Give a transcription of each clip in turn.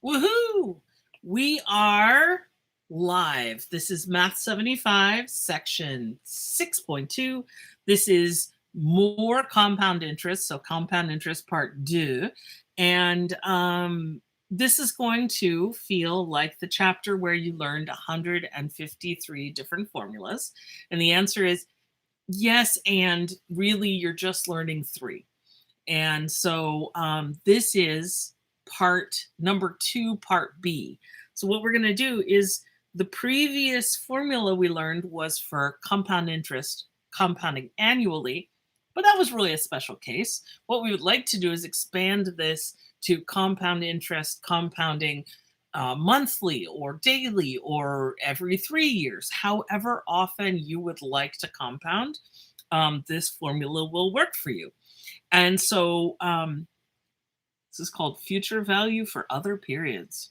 Woohoo! We are live. This is Math 75, section 6.2. This is more compound interest, so compound interest part 2. And this is going to feel like the chapter where you learned 153 different formulas. And the answer is yes, and really you're just learning 3. And so this is number 2, part B. So what we're going to do is the previous formula we learned was for compound interest compounding annually, but that was really a special case. What we would like to do is expand this to compound interest compounding monthly or daily or every 3 years, however often you would like to compound. This formula will work for you. And so this is called future value for other periods.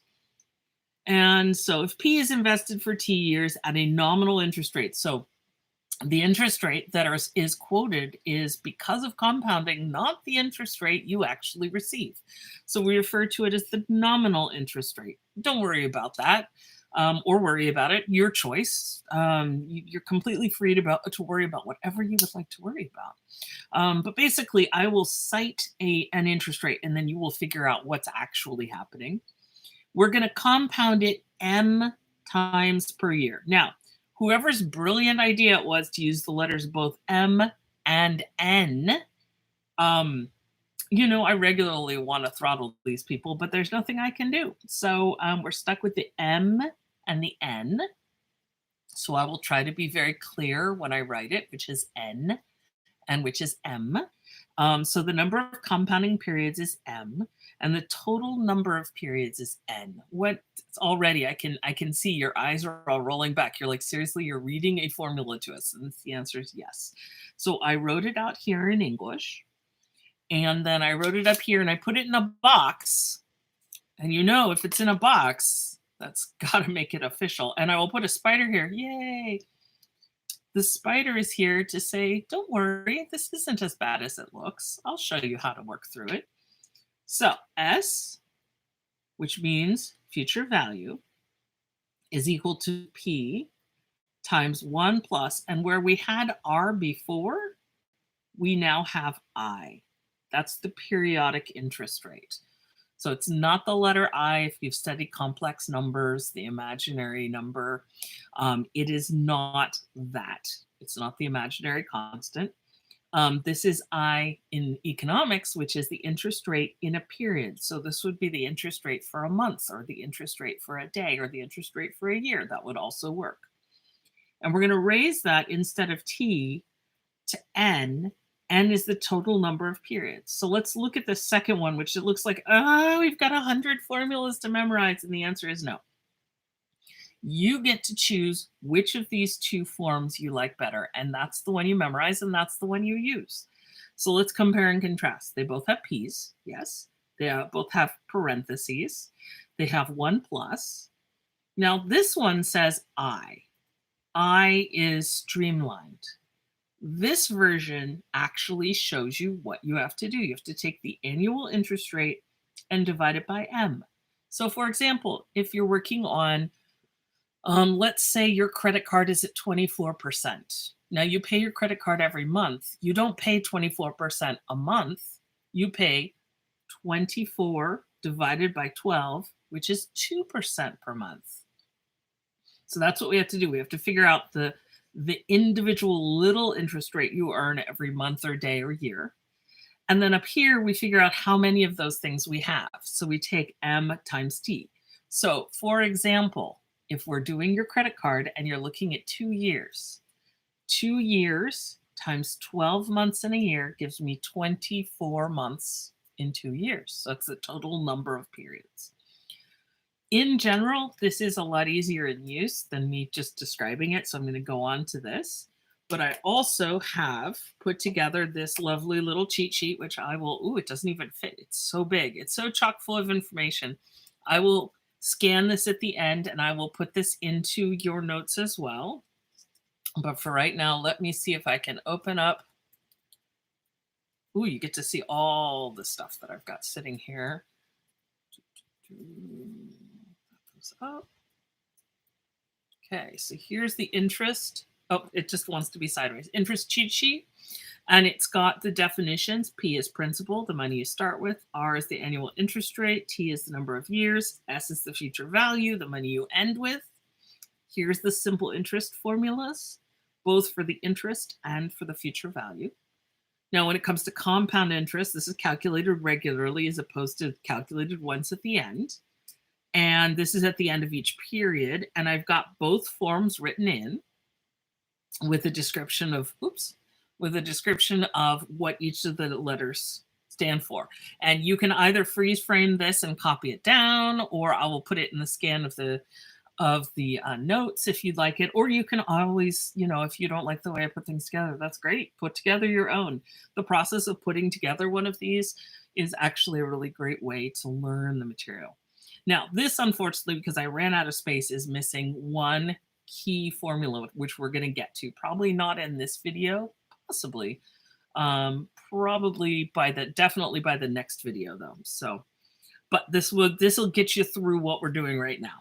And so if P is invested for T years at a nominal interest rate, so the interest rate that is quoted is because of compounding, not the interest rate you actually receive. So we refer to it as the nominal interest rate. Don't worry about that. Or worry about it, your choice. You're completely free to worry about whatever you would like to worry about. But basically, I will cite an interest rate, and then you will figure out what's actually happening. We're going to compound it M times per year. Now, whoever's brilliant idea it was to use the letters both M and N, I regularly want to throttle these people, but there's nothing I can do. So we're stuck with the M and the N. So I will try to be very clear when I write it, which is N and which is M. So the number of compounding periods is M, and the total number of periods is N. Already I can see your eyes are all rolling back. You're like, seriously, you're reading a formula to us? And the answer is yes. So I wrote it out here in English, and then I wrote it up here and I put it in a box. And if it's in a box, that's got to make it official. And I will put a spider here. Yay! The spider is here to say, don't worry, this isn't as bad as it looks. I'll show you how to work through it. So S, which means future value, is equal to P times 1 plus, and where we had R before, we now have I. That's the periodic interest rate. So it's not the letter I if you've studied complex numbers, the imaginary number. It is not that. It's not the imaginary constant. This is I in economics, which is the interest rate in a period. So this would be the interest rate for a month, or the interest rate for a day, or the interest rate for a year. That would also work. And we're going to raise that instead of T to N. N is the total number of periods. So let's look at the second one, which it looks like, we've got 100 formulas to memorize. And the answer is no. You get to choose which of these 2 forms you like better. And that's the one you memorize, and that's the one you use. So let's compare and contrast. They both have P's, yes. They both have parentheses. They have 1 plus. Now this one says I. I is streamlined. This version actually shows you what you have to do. You have to take the annual interest rate and divide it by M. So for example, if you're working on, let's say your credit card is at 24%. Now you pay your credit card every month. You don't pay 24% a month. You pay 24 divided by 12, which is 2% per month. So that's what we have to do. We have to figure out the individual little interest rate you earn every month or day or year. And then up here, we figure out how many of those things we have. So we take M times T. So for example, if we're doing your credit card and you're looking at 2 years, 2 years times 12 months in a year gives me 24 months in 2 years. So it's the total number of periods. In general, this is a lot easier in use than me just describing it, so I'm going to go on to this. But I also have put together this lovely little cheat sheet, which I will, it doesn't even fit. It's so big. It's so chock full of information. I will scan this at the end, and I will put this into your notes as well. But for right now, let me see if I can open up. You get to see all the stuff that I've got sitting here. That goes up. Okay, so here's the interest. Oh, it just wants to be sideways. Interest cheat sheet. And it's got the definitions. P is principal, the money you start with. R is the annual interest rate. T is the number of years. S is the future value, the money you end with. Here's the simple interest formulas, both for the interest and for the future value. Now, when it comes to compound interest, this is calculated regularly as opposed to calculated once at the end. And this is at the end of each period. And I've got both forms written in with a description of, with a description of what each of the letters stand for. And you can either freeze frame this and copy it down, or I will put it in the scan of the notes if you'd like it, or you can always, if you don't like the way I put things together, that's great. Put together your own. The process of putting together one of these is actually a really great way to learn the material. Now, this, unfortunately, because I ran out of space, is missing one key formula, which we're going to get to. Probably not in this video, possibly. Definitely by the next video, though. So, but this will get you through what we're doing right now.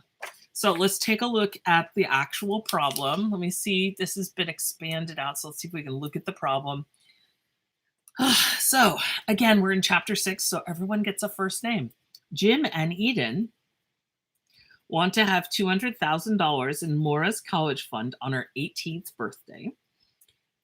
So let's take a look at the actual problem. Let me see. This has been expanded out. So let's see if we can look at the problem. So again, we're in chapter 6. So everyone gets a first name. Jim and Eden want to have $200,000 in Maura's college fund on her 18th birthday.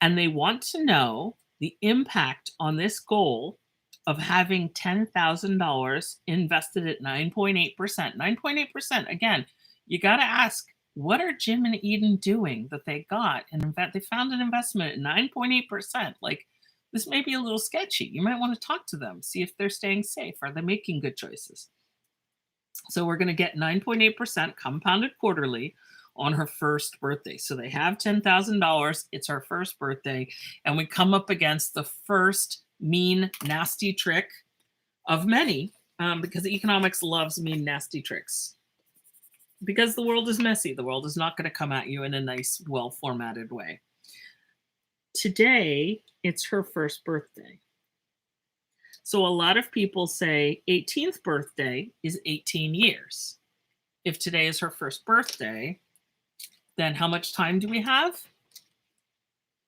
And they want to know the impact on this goal of having $10,000 invested at 9.8%. 9.8%, again, you got to ask, what are Jim and Eden doing that they got? And in fact, they found an investment at 9.8%. Like, this may be a little sketchy. You might want to talk to them, see if they're staying safe. Are they making good choices? So we're going to get 9.8% compounded quarterly on her first birthday. So they have $10,000. It's her first birthday. And we come up against the first mean, nasty trick of many, because economics loves mean, nasty tricks. Because the world is messy. The world is not going to come at you in a nice, well-formatted way. Today, it's her first birthday. So a lot of people say 18th birthday is 18 years. If today is her first birthday, then how much time do we have?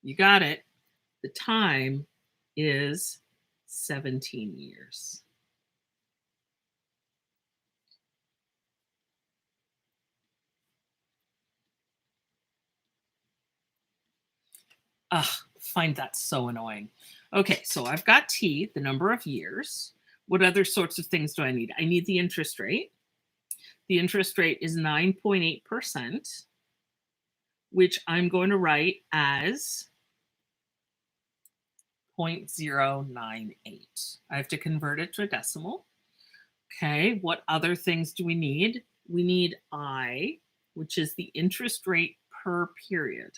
You got it. The time is 17 years. Find that so annoying. Okay, so I've got T, the number of years. What other sorts of things do I need? I need the interest rate. The interest rate is 9.8%, which I'm going to write as 0.098. I have to convert it to a decimal. Okay, what other things do we need? We need I, which is the interest rate per period.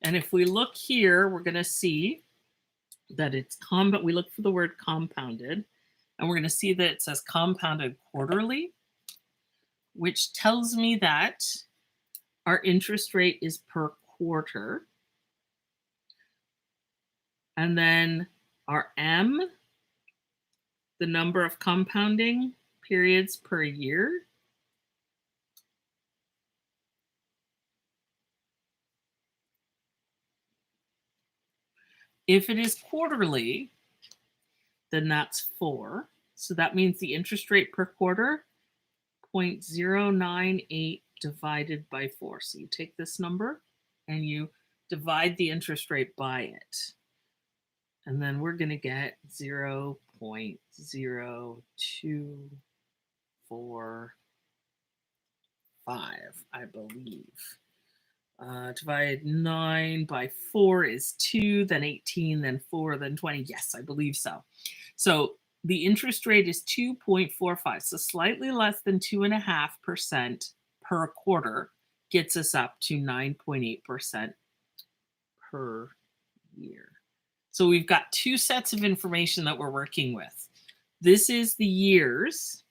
And if we look here, we're going to see that it's we look for the word compounded, and we're going to see that it says compounded quarterly, which tells me that our interest rate is per quarter. And then our M, the number of compounding periods per year. If it is quarterly, then that's 4. So that means the interest rate per quarter, 0.098 divided by 4. So you take this number and you divide the interest rate by it. And then we're going to get 0.0245, I believe. Divide 9 by 4 is 2, then 18, then 4, then 20. Yes, I believe so. So the interest rate is 2.45, so slightly less than 2.5% per quarter gets us up to 9.8% per year. So we've got two sets of information that we're working with. This is the years.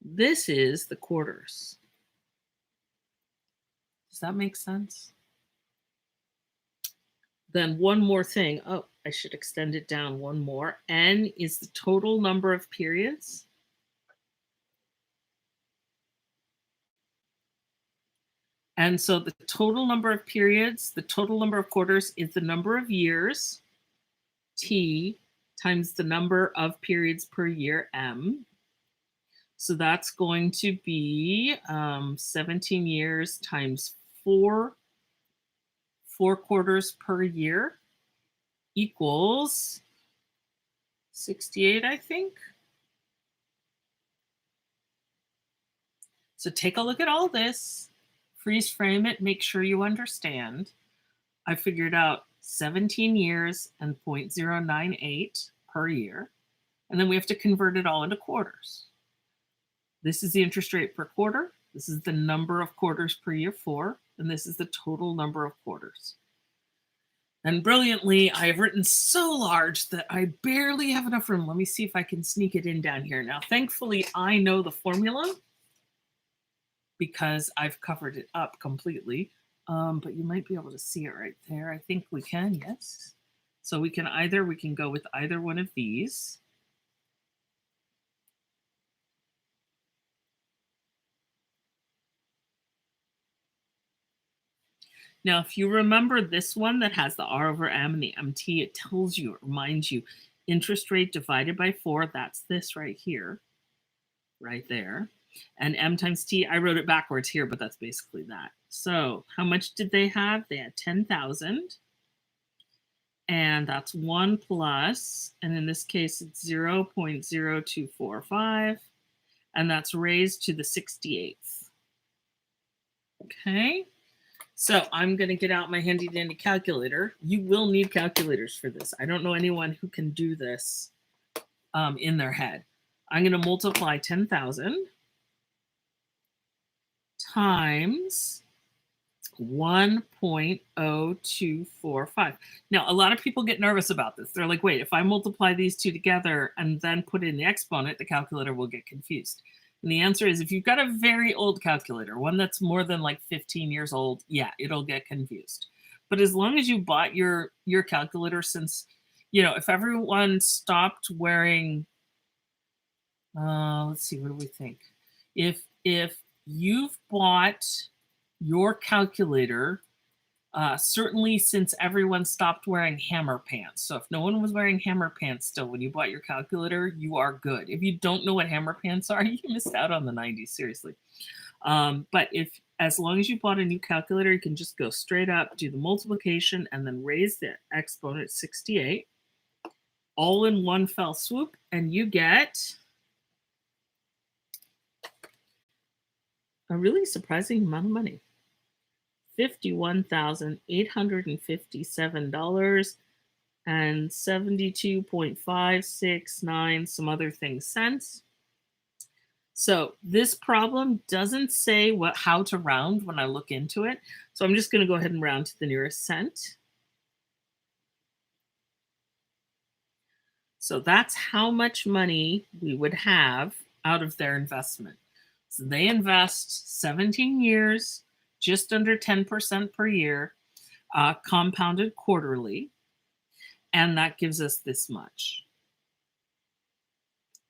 This is the quarters. Does that make sense? Then one more thing. Oh, I should extend it down one more. N is the total number of periods. And so the total number of periods, the total number of quarters is the number of years, T, times the number of periods per year, M. So that's going to be 17 years times 4 quarters per year equals 68, I think. So take a look at all this, freeze frame it, make sure you understand. I figured out 17 years and 0.098 per year. And then we have to convert it all into quarters. This is the interest rate per quarter. This is the number of quarters per year, 4. And this is the total number of quarters. And brilliantly, I have written so large that I barely have enough room. Let me see if I can sneak it in down here. Now, thankfully, I know the formula because I've covered it up completely. But you might be able to see it right there. I think we can, yes. So we can go with either one of these. Now, if you remember this one that has the R over M and the MT, it tells you, it reminds you, interest rate divided by 4, that's this right here, right there. And M times T, I wrote it backwards here, but that's basically that. So how much did they have? They had 10,000. And that's 1 plus, and in this case, it's 0.0245. And that's raised to the 68th. Okay. So I'm going to get out my handy dandy calculator. You will need calculators for this. I don't know anyone who can do this in their head. I'm going to multiply 10,000 times 1.0245. Now, a lot of people get nervous about this. They're like, wait, if I multiply these two together and then put in the exponent, the calculator will get confused. And the answer is, if you've got a very old calculator, one that's more than like 15 years old, yeah, it'll get confused. But as long as you bought your calculator since, if everyone stopped wearing, let's see, what do we think? If you've bought your calculator, certainly since everyone stopped wearing hammer pants. So if no one was wearing hammer pants still when you bought your calculator, you are good. If you don't know what hammer pants are, you missed out on the 90s, seriously. But as long as you bought a new calculator, you can just go straight up, do the multiplication, and then raise the exponent 68, all in one fell swoop, and you get a really surprising amount of money. $51,857 and 72.569 some other things cents. So this problem doesn't say how to round when I look into it. So I'm just going to go ahead and round to the nearest cent. So that's how much money we would have out of their investment. So they invest 17 years, just under 10% per year, compounded quarterly, and that gives us this much.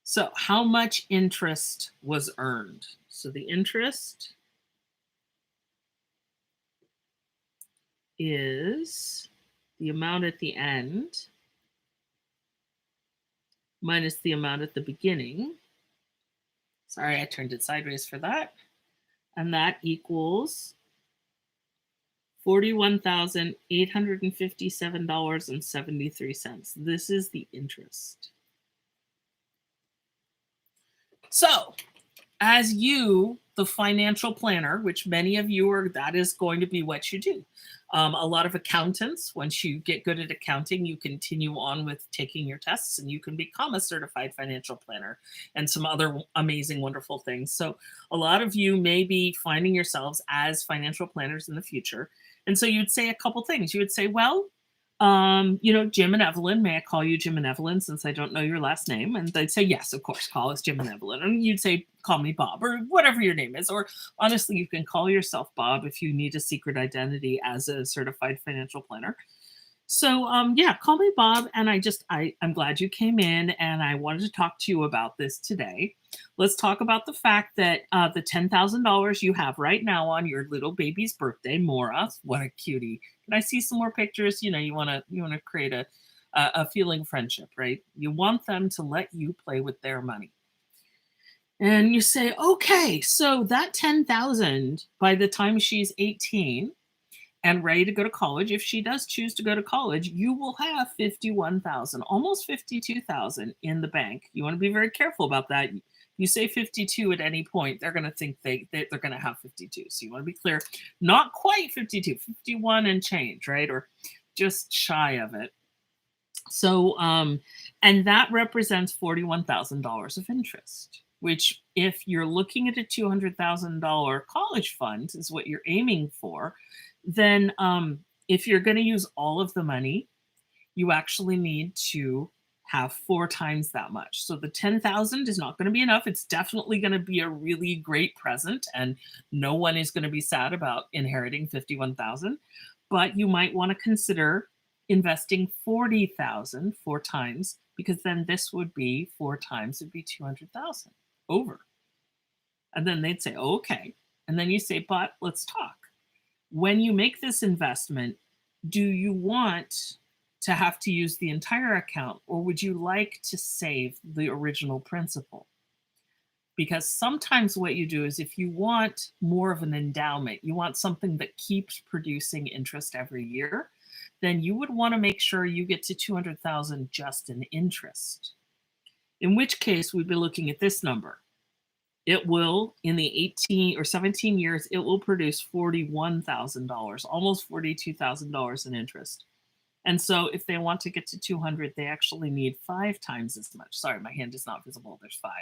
So how much interest was earned? So the interest is the amount at the end minus the amount at the beginning. Sorry, I turned it sideways for that. And that equals $41,857.73. This is the interest. So, as you, the financial planner, which many of you are, that is going to be what you do. A lot of accountants, once you get good at accounting, you continue on with taking your tests and you can become a certified financial planner and some other amazing, wonderful things. So a lot of you may be finding yourselves as financial planners in the future. And so you'd say a couple things. You would say, well, Jim and Evelyn, may I call you Jim and Evelyn since I don't know your last name? And they'd say, yes, of course, call us Jim and Evelyn. And you'd say, call me Bob, or whatever your name is. Or honestly, you can call yourself Bob if you need a secret identity as a certified financial planner. So yeah, call me Bob, and I'm glad you came in, and I wanted to talk to you about this today. Let's talk about the fact that the $10,000 you have right now on your little baby's birthday, Mora. What a cutie! Can I see some more pictures? You know, you want to create a feeling of friendship, right? You want them to let you play with their money. And you say, okay, so that 10,000 by the time she's 18 and ready to go to college, if she does choose to go to college, you will have 51,000, almost 52,000 in the bank. You want to be very careful about that. You say 52 at any point, they're going to think they're going to have 52. So you want to be clear, not quite 52, 51 and change, right? Or just shy of it. So, and that represents $41,000 of interest, which if you're looking at a $200,000 college fund is what you're aiming for, then if you're going to use all of the money, you actually need to have 4 times that much. So the 10,000 is not going to be enough. It's definitely going to be a really great present, and no one is going to be sad about inheriting 51,000. But you might want to consider investing 40,000 4 times, because then this would be 4 times, it'd be 200,000 over. And then they'd say, oh, okay. And then you say, but let's talk. When you make this investment, do you want to have to use the entire account, or would you like to save the original principal? Because sometimes what you do is, if you want more of an endowment, you want something that keeps producing interest every year, then you would want to make sure you get to 200,000 just in interest. In which case, we'd be looking at this number. It will, in the 18 or 17 years, it will produce $41,000, almost $42,000 in interest. And so if they want to get to 200, they actually need 5 times as much. Sorry, my hand is not visible. There's 5.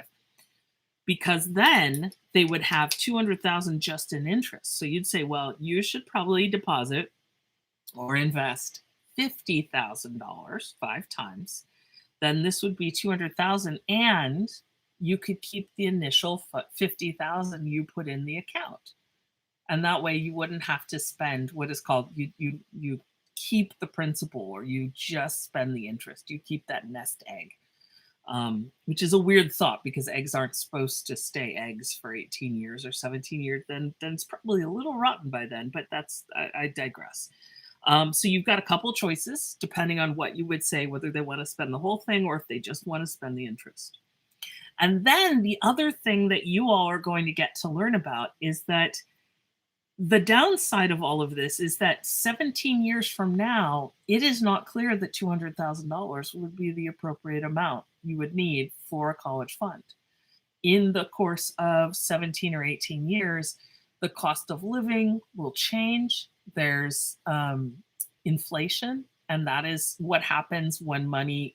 Because then they would have 200,000 just in interest. So you'd say, well, you should probably deposit or invest $50,000 5 times. Then this would be 200,000, and you could keep the initial 50,000 you put in the account. And that way you wouldn't have to spend what is called, you keep the principal, or you just spend the interest. You keep that nest egg, which is a weird thought, because eggs aren't supposed to stay eggs for 18 years or 17 years. Then it's probably a little rotten by then, but I digress. So you've got a couple choices depending on what you would say, whether they want to spend the whole thing or if they just want to spend the interest. And then the other thing that you all are going to get to learn about is that the downside of all of this is that 17 years from now, it is not clear that $200,000 would be the appropriate amount you would need for a college fund. In the course of 17 or 18 years, the cost of living will change. There's inflation, and that is what happens when money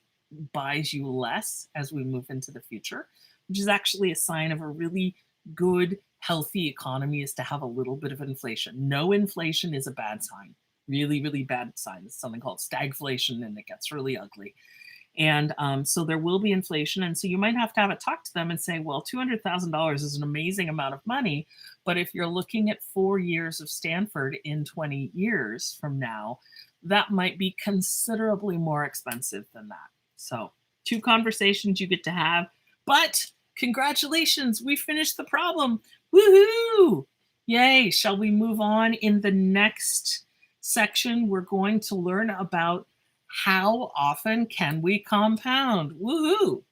buys you less as we move into the future, which is actually a sign of a really good, healthy economy, is to have a little bit of inflation. No inflation is a bad sign. Really, really bad sign. It's something called stagflation, and it gets really ugly. And so there will be inflation. And so you might have to have a talk to them and say, well, $200,000 is an amazing amount of money. But if you're looking at 4 years of Stanford in 20 years from now, that might be considerably more expensive than that. So 2 conversations you get to have. But congratulations, we finished the problem. Woohoo! Yay. Shall we move on? In the next section, we're going to learn about how often can we compound. Woohoo!